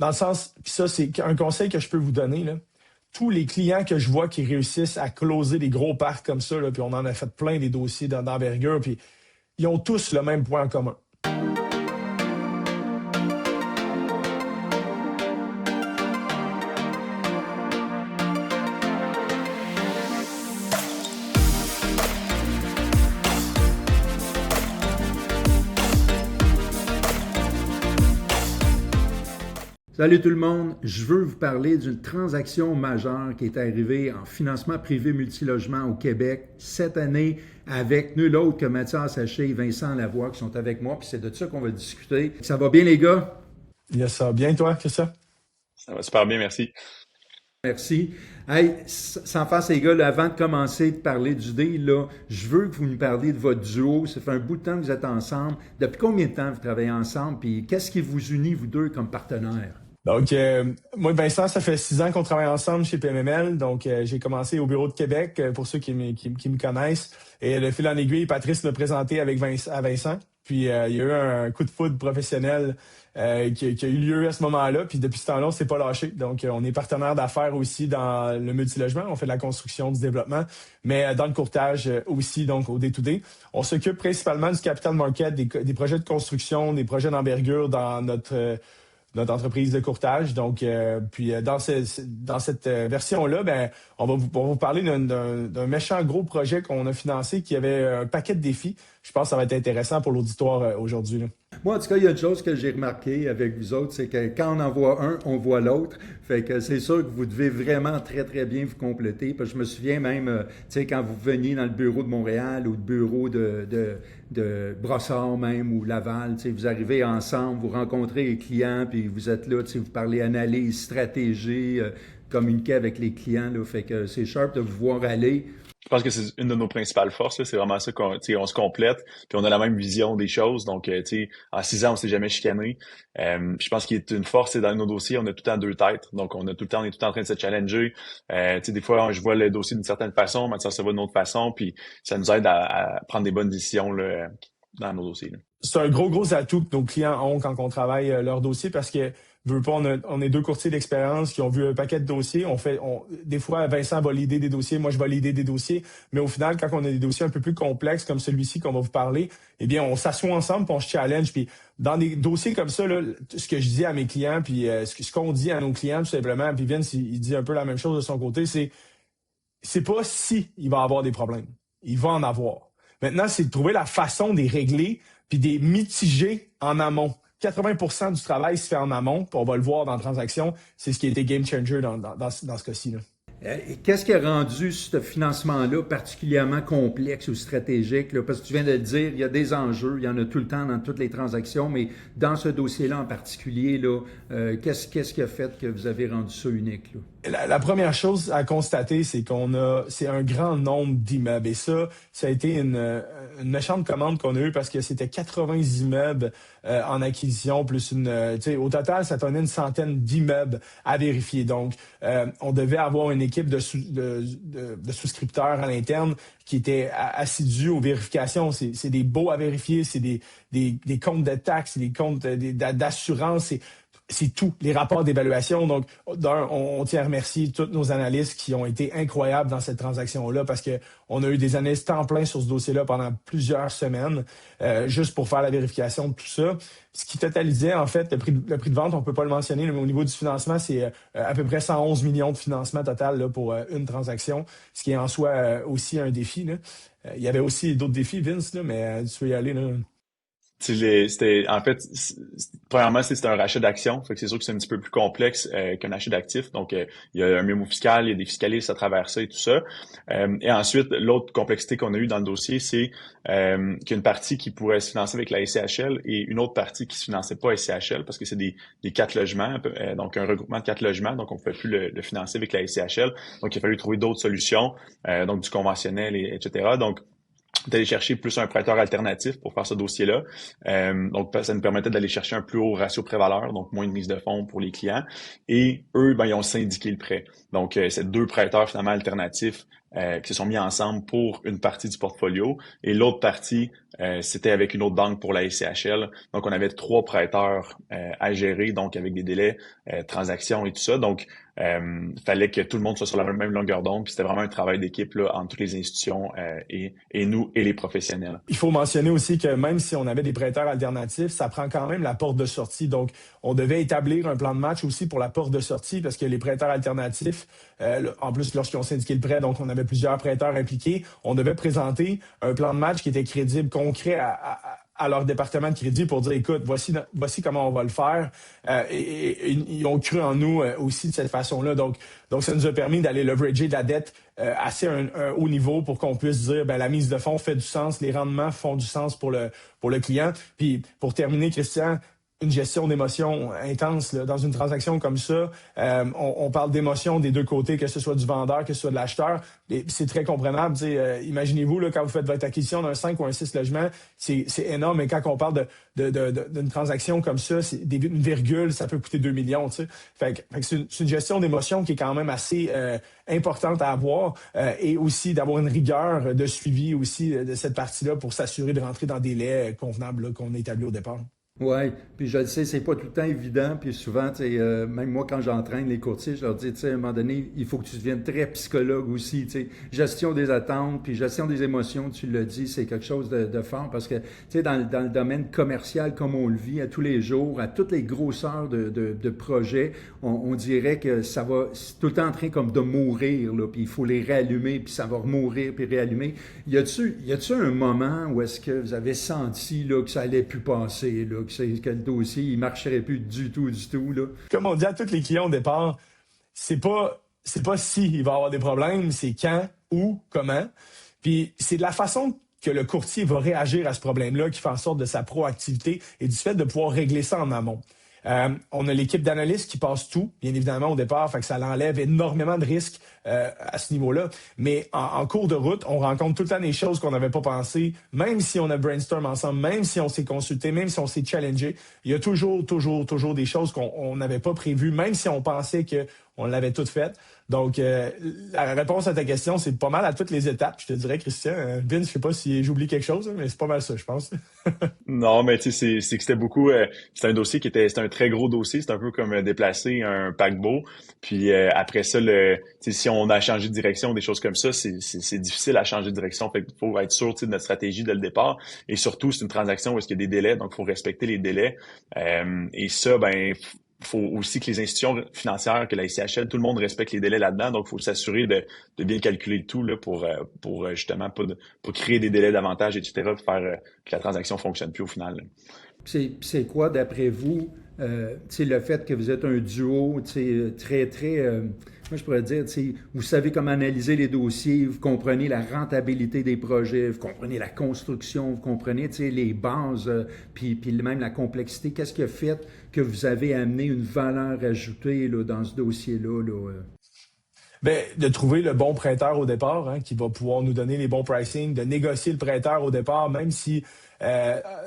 dans le sens, puis ça, c'est un conseil que je peux vous donner, là. Tous les clients que je vois qui réussissent à closer des gros parcs comme ça, là, puis on en a fait plein des dossiers d'envergure, puis ils ont tous le même point en commun. Salut tout le monde, je veux vous parler d'une transaction majeure qui est arrivée en financement privé multilogement au Québec cette année avec nul autre que Mathias Haché et Vincent Lavoie qui sont avec moi, puis c'est de ça qu'on va discuter. Ça va bien les gars? Yes, ça va bien toi, qu'est-ce que ça? Ça va super bien, merci. Merci. Hey, sans faire les gars, là, avant de commencer de parler du deal, là, je veux que vous nous parliez de votre duo. Ça fait un bout de temps que vous êtes ensemble. Depuis combien de temps vous travaillez ensemble? Puis qu'est-ce qui vous unit, vous deux, comme partenaires? Donc, moi et Vincent, ça fait 6 ans qu'on travaille ensemble chez PMML. Donc, j'ai commencé au bureau de Québec, pour ceux qui me connaissent. Et le fil en aiguille, Patrice m'a présenté avec Vincent. Puis, il y a eu un coup de foudre professionnel qui a eu lieu à ce moment-là. Puis, depuis ce temps-là, on s'est pas lâché. Donc, on est partenaire d'affaires aussi dans le multilogement. On fait de la construction, du développement, mais dans le courtage aussi, donc au day-to-day. On s'occupe principalement du capital market, des projets de construction, des projets d'envergure dans notre entreprise de courtage. Donc, dans cette version-là, ben, on va vous parler d'un méchant gros projet qu'on a financé qui avait un paquet de défis. Je pense que ça va être intéressant pour l'auditoire aujourd'hui, là. Moi, en tout cas, il y a une chose que j'ai remarqué avec vous autres, c'est que quand on en voit un, on voit l'autre. Fait que c'est sûr que vous devez vraiment très, très bien vous compléter. Parce que je me souviens même, tu sais, quand vous veniez dans le bureau de Montréal ou le bureau de Brossard même ou Laval, tu sais, vous arrivez ensemble, vous rencontrez les clients, puis vous êtes là, tu sais, vous parlez analyse, stratégie, communiquer avec les clients, là. Fait que c'est sharp de vous voir aller. Je pense que c'est une de nos principales forces, là. C'est vraiment ça qu'on, on se complète, puis on a la même vision des choses. Donc, en 6 ans, on s'est jamais chicané. Je pense qu'il est une force, c'est dans nos dossiers, on a tout le temps deux têtes. Donc, on est tout le temps en train de se challenger. Des fois, je vois le dossier d'une certaine façon, Mathias se voit d'une autre façon, puis ça nous aide à prendre des bonnes décisions là, dans nos dossiers, là. C'est un gros atout que nos clients ont quand on travaille leur dossier parce que veux pas, on est deux courtiers d'expérience qui ont vu un paquet de dossiers. Des fois, Vincent va l'idée des dossiers, moi je vais l'idée des dossiers. Mais au final, quand on a des dossiers un peu plus complexes comme celui-ci qu'on va vous parler, eh bien, on s'assoit ensemble puis on se challenge. Puis dans des dossiers comme ça, là, ce que je dis à mes clients, puis ce qu'on dit à nos clients tout simplement, puis Vince, il dit un peu la même chose de son côté, c'est pas si il va avoir des problèmes. Il va en avoir. Maintenant, c'est de trouver la façon de les régler puis de les mitiger en amont. 80% du travail se fait en amont, puis on va le voir dans la transaction. C'est ce qui a été game changer dans ce cas-ci, là. Qu'est-ce qui a rendu ce financement-là particulièrement complexe ou stratégique, là? Parce que tu viens de le dire, il y a des enjeux, il y en a tout le temps dans toutes les transactions, mais dans ce dossier-là en particulier, là, qu'est-ce qui a fait que vous avez rendu ça unique, là? La première chose à constater, c'est c'est un grand nombre d'immeubles. Et ça a été une méchante commande qu'on a eue parce que c'était 80 immeubles en acquisition, plus au total, ça donnait une centaine d'immeubles à vérifier. Donc, on devait avoir une équipe de souscripteurs à l'interne qui était assidue aux vérifications. C'est des baux à vérifier, c'est des comptes de taxes, c'est des comptes d'assurance, c'est tout, les rapports d'évaluation. Donc, on tient à remercier tous nos analystes qui ont été incroyables dans cette transaction-là parce que on a eu des analystes temps plein sur ce dossier-là pendant plusieurs semaines, juste pour faire la vérification de tout ça. Ce qui totalisait, en fait, le prix de vente, on peut pas le mentionner, mais au niveau du financement, c'est à peu près 111 millions de financement total là, pour une transaction, ce qui est en soi aussi un défi, là. Il y avait aussi d'autres défis, Vince, là, mais tu peux y aller, là. Premièrement, c'était un rachat d'actions, fait que c'est sûr que c'est un petit peu plus complexe qu'un achat d'actifs. Donc, il y a un mémo fiscal, il y a des fiscalistes à travers ça et tout ça. Et ensuite, l'autre complexité qu'on a eue dans le dossier, c'est qu'il y a une partie qui pourrait se financer avec la SCHL et une autre partie qui se finançait pas SCHL parce que c'est des 4 logements, donc un regroupement de 4 logements, donc on ne pouvait plus le financer avec la SCHL. Donc, il a fallu trouver d'autres solutions, donc du conventionnel, etc. Donc, d'aller chercher plus un prêteur alternatif pour faire ce dossier-là. Donc, ça nous permettait d'aller chercher un plus haut ratio prêt-valeur, donc moins de mise de fonds pour les clients. Et eux, ils ont syndiqué le prêt. Donc, c'est 2 prêteurs finalement alternatifs qui se sont mis ensemble pour une partie du portfolio et l'autre partie, c'était avec une autre banque pour la SCHL. Donc, on avait 3 prêteurs à gérer, donc avec des délais, transactions et tout ça. Donc, fallait que tout le monde soit sur la même longueur d'onde. Puis c'était vraiment un travail d'équipe là, entre toutes les institutions et nous et les professionnels. Il faut mentionner aussi que même si on avait des prêteurs alternatifs, ça prend quand même la porte de sortie. Donc, on devait établir un plan de match aussi pour la porte de sortie parce que les prêteurs alternatifs, en plus, lorsqu'ils ont syndiqué le prêt, donc on avait plusieurs prêteurs impliqués, on devait présenter un plan de match qui était crédible, concret à leur département de crédit pour dire, écoute, voici comment on va le faire. Et ils ont cru en nous aussi de cette façon-là. Donc, ça nous a permis d'aller leverager de la dette assez un haut niveau pour qu'on puisse dire, ben la mise de fonds fait du sens, les rendements font du sens pour le client. Puis, pour terminer, Christian, une gestion d'émotions intense là. Dans une transaction comme ça, on parle d'émotions des deux côtés, que ce soit du vendeur, que ce soit de l'acheteur. Et c'est très comprenable. Imaginez-vous, là, quand vous faites votre acquisition d'un 5 ou un 6 logements, c'est énorme. Mais quand on parle d'une transaction comme ça, une virgule, ça peut coûter 2 millions. T'sais. Fait que c'est une gestion d'émotions qui est quand même assez importante à avoir et aussi d'avoir une rigueur de suivi aussi de cette partie-là pour s'assurer de rentrer dans des délais convenables là, qu'on a établis au départ. Oui, puis je le sais, c'est pas tout le temps évident, puis souvent, même moi, quand j'entraîne les courtiers, je leur dis, à un moment donné, il faut que tu deviennes très psychologue aussi, gestion des attentes, puis gestion des émotions, tu l'as dit, c'est quelque chose de fort, parce que, dans le domaine commercial, comme on le vit à tous les jours, à toutes les grosseurs de projets, on dirait que ça va, c'est tout le temps en train comme de mourir, là, puis il faut les réallumer, puis ça va remourir, puis réallumer. Y a-tu un moment où est-ce que vous avez senti, là, que ça allait plus passer, là, que le dossier, il marcherait plus du tout, là. Comme on dit à tous les clients au départ, c'est pas si il va y avoir des problèmes, c'est quand, où, comment. Puis c'est de la façon que le courtier va réagir à ce problème-là qui fait en sorte de sa proactivité et du fait de pouvoir régler ça en amont. On a l'équipe d'analystes qui passe tout, bien évidemment, au départ, fait que ça enlève énormément de risques à ce niveau-là. Mais en cours de route, on rencontre tout le temps des choses qu'on n'avait pas pensées, même si on a brainstorm ensemble, même si on s'est consulté, même si on s'est challengé. Il y a toujours des choses qu'on n'avait pas prévues, même si on pensait qu'on l'avait toutes faites. Donc, la réponse à ta question, c'est pas mal à toutes les étapes. Je te dirais, Christian. Vince, je sais pas si j'oublie quelque chose, mais c'est pas mal ça, je pense. Non, mais tu sais, c'est que c'était beaucoup. C'était un dossier c'était un très gros dossier. C'est un peu comme déplacer un paquebot. Puis après ça, si on a changé de direction, des choses comme ça, c'est difficile à changer de direction. Fait qu'il faut être sûr de notre stratégie dès le départ. Et surtout, c'est une transaction où il y a des délais, donc il faut respecter les délais. Et ça, faut aussi que les institutions financières, que la SCHL, tout le monde respecte les délais là-dedans. Donc, il faut s'assurer de bien calculer le tout là, pour justement pour créer des délais davantage, etc., pour faire que la transaction fonctionne plus au final. Là. C'est quoi, d'après vous, le fait que vous êtes un duo très, très... moi, je pourrais dire, vous savez comment analyser les dossiers, vous comprenez la rentabilité des projets, vous comprenez la construction, vous comprenez les bases, puis même la complexité. Qu'est-ce qui a fait que vous avez amené une valeur ajoutée là, dans ce dossier-là? De trouver le bon prêteur au départ, hein, qui va pouvoir nous donner les bons pricing, de négocier le prêteur au départ, même si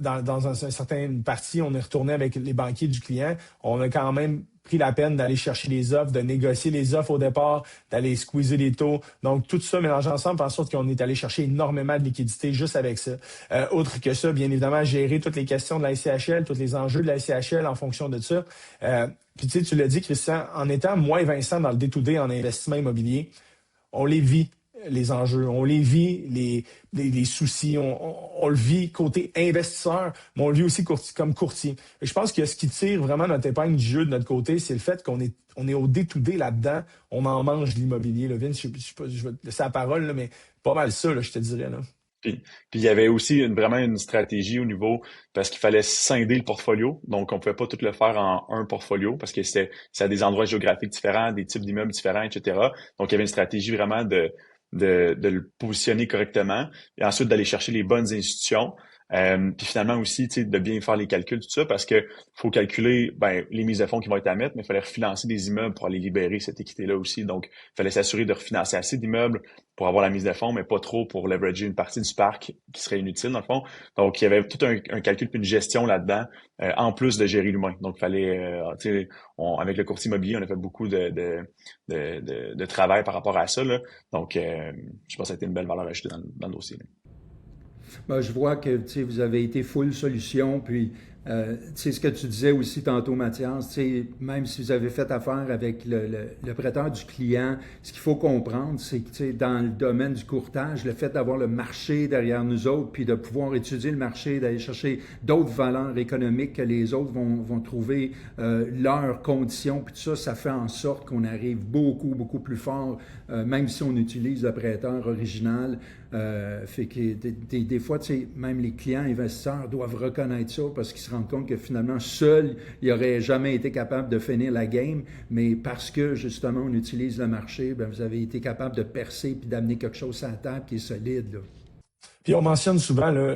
dans une certaine partie, on est retourné avec les banquiers du client, on a quand même pris la peine d'aller chercher les offres, de négocier les offres au départ, d'aller squeezer les taux. Donc, tout ça mélangé ensemble fait en sorte qu'on est allé chercher énormément de liquidité juste avec ça. Autre que ça, bien évidemment, gérer toutes les questions de la SCHL, tous les enjeux de la SCHL en fonction de ça. Puis tu l'as dit, Christian, en étant moi et Vincent dans le day-to-day en investissement immobilier, on les vit, les enjeux, on les vit, les soucis, on le vit côté investisseur, mais on le vit aussi comme courtier. Et je pense que ce qui tire vraiment notre épingle du jeu de notre côté, c'est le fait qu'on est au day-to-day là-dedans, on en mange de l'immobilier. Là. Vince, je vais te laisser la parole, là, mais pas mal ça, là, je te dirais. Là. Puis il y avait aussi vraiment une stratégie au niveau, parce qu'il fallait scinder le portfolio. Donc, on pouvait pas tout le faire en un portfolio parce que c'est à des endroits géographiques différents, des types d'immeubles différents, etc. Donc, il y avait une stratégie vraiment de le positionner correctement et ensuite d'aller chercher les bonnes institutions Puis finalement aussi, tu sais, de bien faire les calculs, tout ça, parce que faut calculer les mises de fonds qui vont être à mettre, mais il fallait refinancer des immeubles pour aller libérer cette équité-là aussi. Donc, il fallait s'assurer de refinancer assez d'immeubles pour avoir la mise de fonds, mais pas trop pour leverager une partie du parc qui serait inutile, dans le fond. Donc, il y avait tout un calcul puis une gestion là-dedans, en plus de gérer l'humain. Donc, il fallait, tu sais, avec le courtier immobilier, on a fait beaucoup de travail par rapport à ça, là. Donc, je pense que ça a été une belle valeur ajoutée dans le dossier, là. Ben, je vois que vous avez été full solution, puis ce que tu disais aussi tantôt, Mathias, même si vous avez fait affaire avec le prêteur du client, ce qu'il faut comprendre, c'est que dans le domaine du courtage, le fait d'avoir le marché derrière nous autres, puis de pouvoir étudier le marché, d'aller chercher d'autres valeurs économiques que les autres vont trouver leurs conditions, puis tout ça, ça fait en sorte qu'on arrive beaucoup, beaucoup plus fort, même si on utilise le prêteur original. Fait que des fois, même les clients investisseurs doivent reconnaître ça parce qu'ils se rendent compte que finalement, seul, ils n'auraient jamais été capables de finir la game, mais parce que justement, on utilise le marché, bien, vous avez été capable de percer puis d'amener quelque chose à la table qui est solide, là. Puis on mentionne souvent là,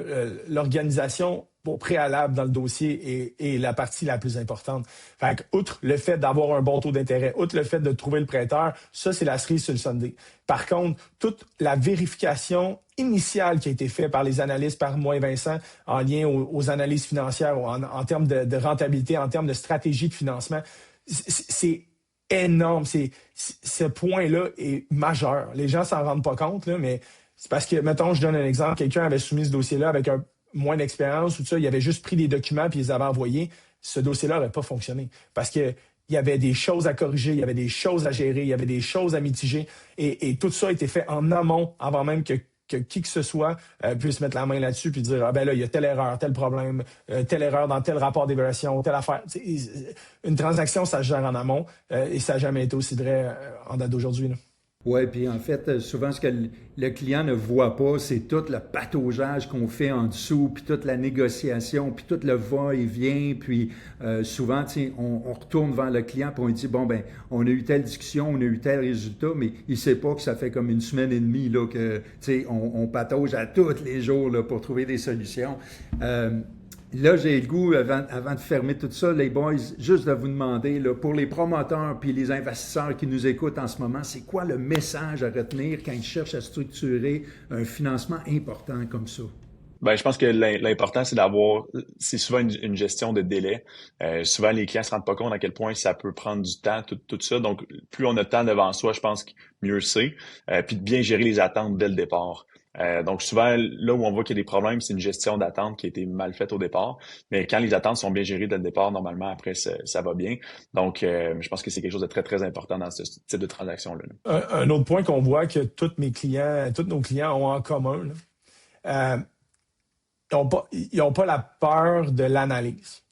l'organisation au préalable dans le dossier est la partie la plus importante. Fait que, outre le fait d'avoir un bon taux d'intérêt, outre le fait de trouver le prêteur, ça, c'est la cerise sur le sundae. Par contre, toute la vérification initiale qui a été faite par les analystes, par moi et Vincent, en lien aux analyses financières, en termes de rentabilité, en termes de stratégie de financement, c'est énorme. Ce point-là est majeur. Les gens s'en rendent pas compte, là, mais c'est parce que, mettons, je donne un exemple, quelqu'un avait soumis ce dossier-là avec moins d'expérience ou tout ça, il avait juste pris des documents puis ils les avait envoyés. Ce dossier-là n'aurait pas fonctionné parce que il y avait des choses à corriger, il y avait des choses à gérer, il y avait des choses à mitiger et tout ça a été fait en amont avant même que qui que ce soit puisse mettre la main là-dessus puis dire là, il y a telle erreur, tel problème, telle erreur dans tel rapport d'évaluation, telle affaire. Une transaction, ça se gère en amont et ça n'a jamais été aussi vrai en date d'aujourd'hui, là. Oui, puis en fait, souvent, ce que le client ne voit pas, c'est tout le pataugeage qu'on fait en dessous, puis toute la négociation, puis tout le va-et-vient, puis souvent, on retourne vers le client, puis on lui dit, bon, ben, on a eu telle discussion, on a eu tel résultat, mais il ne sait pas que ça fait comme une semaine et demie, là, que, on patauge à tous les jours, là, pour trouver des solutions. Là, j'ai le goût, avant de fermer tout ça, les boys, juste de vous demander, là, pour les promoteurs puis les investisseurs qui nous écoutent en ce moment, c'est quoi le message à retenir quand ils cherchent à structurer un financement important comme ça? Je pense que l'important, c'est souvent une gestion de délai. Souvent, les clients se rendent pas compte à quel point ça peut prendre du temps, tout ça. Donc, plus on a de temps devant soi, je pense que mieux c'est. Puis de bien gérer les attentes dès le départ. Donc souvent, là où on voit qu'il y a des problèmes, c'est une gestion d'attente qui a été mal faite au départ. Mais quand les attentes sont bien gérées dès le départ, normalement, après, ça va bien. Donc, je pense que c'est quelque chose de très, très important dans ce type de transaction-là. Un autre point qu'on voit que tous nos clients ont en commun, là, ils n'ont pas la peur de l'analyse.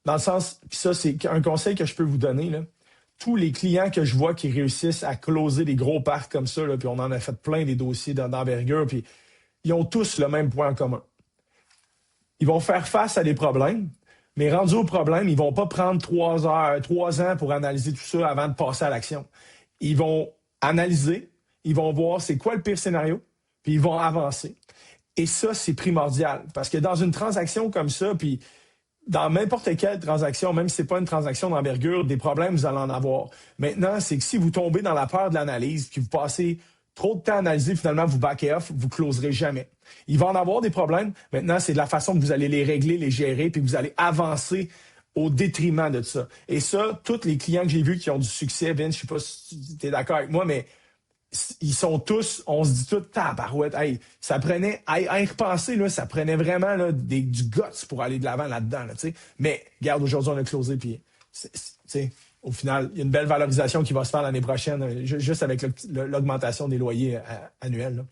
Dans le sens, puis ça, c'est un conseil que je peux vous donner, là. Tous les clients que je vois qui réussissent à closer des gros parcs comme ça, là, puis on en a fait plein des dossiers d'envergure, puis ils ont tous le même point en commun. Ils vont faire face à des problèmes, mais rendus au problème, ils vont pas prendre 3 ans pour analyser tout ça avant de passer à l'action. Ils vont analyser, ils vont voir c'est quoi le pire scénario, puis ils vont avancer. Et ça, c'est primordial, parce que dans une transaction comme ça, puis dans n'importe quelle transaction, même si c'est pas une transaction d'envergure, des problèmes, vous allez en avoir. Maintenant, c'est que si vous tombez dans la peur de l'analyse, puis vous passez trop de temps à analyser, finalement, vous backez off, vous closerez jamais. Il va en avoir des problèmes. Maintenant, c'est de la façon que vous allez les régler, les gérer, puis que vous allez avancer au détriment de ça. Et ça, tous les clients que j'ai vus qui ont du succès, Vince, je sais pas si tu es d'accord avec moi, mais ils sont tous, on se dit tout, tabarouette, hey, ça prenait, à y repenser, là, ça prenait vraiment là, du guts pour aller de l'avant là-dedans. Là, mais, regarde, aujourd'hui, on a closé, puis, au final, il y a une belle valorisation qui va se faire l'année prochaine, juste avec l'augmentation des loyers annuels, là.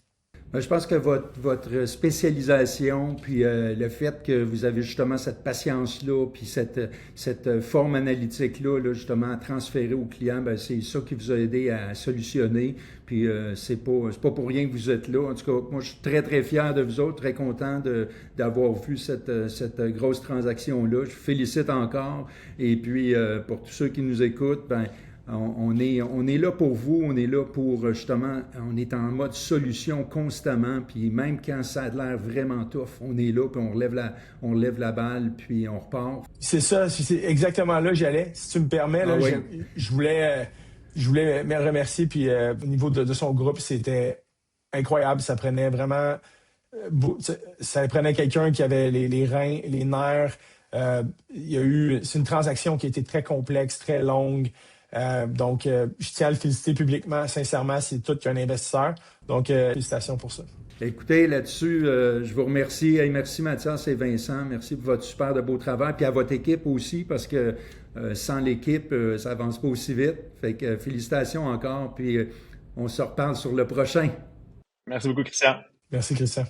Je pense que votre spécialisation, puis le fait que vous avez justement cette patience-là, puis cette forme analytique-là, là, justement, à transférer aux clients, ben, c'est ça qui vous a aidé à solutionner. Puis c'est pas pour rien que vous êtes là. En tout cas, moi, je suis très, très fier de vous autres, très content d'avoir vu cette grosse transaction-là. Je vous félicite encore. Et puis, pour tous ceux qui nous écoutent, ben On est là pour vous, on est là pour justement, on est en mode solution constamment, puis même quand ça a l'air vraiment tough, on est là, puis on lève la balle, puis on repart. C'est ça, c'est exactement là que j'allais. Si tu me permets, là, oui. je voulais me remercier, puis au niveau de son groupe, c'était incroyable. Ça prenait vraiment, ça prenait quelqu'un qui avait les reins, les nerfs. C'est une transaction qui a été très complexe, très longue. Donc, je tiens à le féliciter publiquement. Sincèrement, c'est tout qu'un investisseur. Donc, félicitations pour ça. Écoutez, là-dessus, je vous remercie. Hey, merci Mathias et Vincent. Merci pour votre super de beau travail. Puis à votre équipe aussi, parce que sans l'équipe, ça avance pas aussi vite. Fait que félicitations encore. Puis on se reparle sur le prochain. Merci beaucoup, Christian. Merci, Christian.